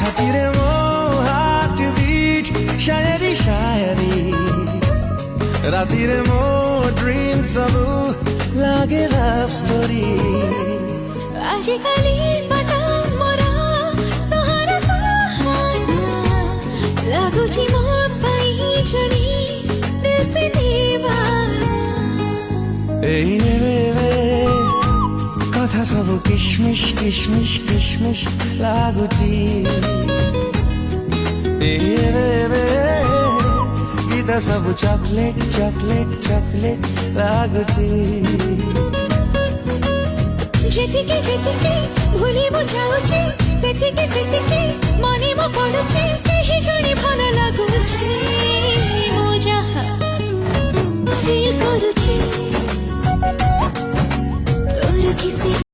छातीरे मो heart beat शायरी शायरी रातीरे मो dream सबू लागे लव स्टोरी आजिकाली पता मोरा सहारा सहारा लागुची मो पाई जणी दिल से दीवाना এই নেবে কথা ସବୁ কিশমিশ কিশমিশ কিশমিশ লাগুଛି এই নেবে গীତ ସବୁ ଚକଲେଟ ଚକଲେଟ ଚକଲେଟ ଲାଗୁଛି ଯେତିକି ଯେତିକି ଭୁଲିବୁ ଯାଉଛି ସେତିକି ସେତିକି ମନେ ମୋ ପଡୁଛି କେହି ଜଣେ ଭଲ ଲାଗୁଛି ମୁଁ ଯାହା ଫିଲ୍ କରୁଛି ତୋର କିଛି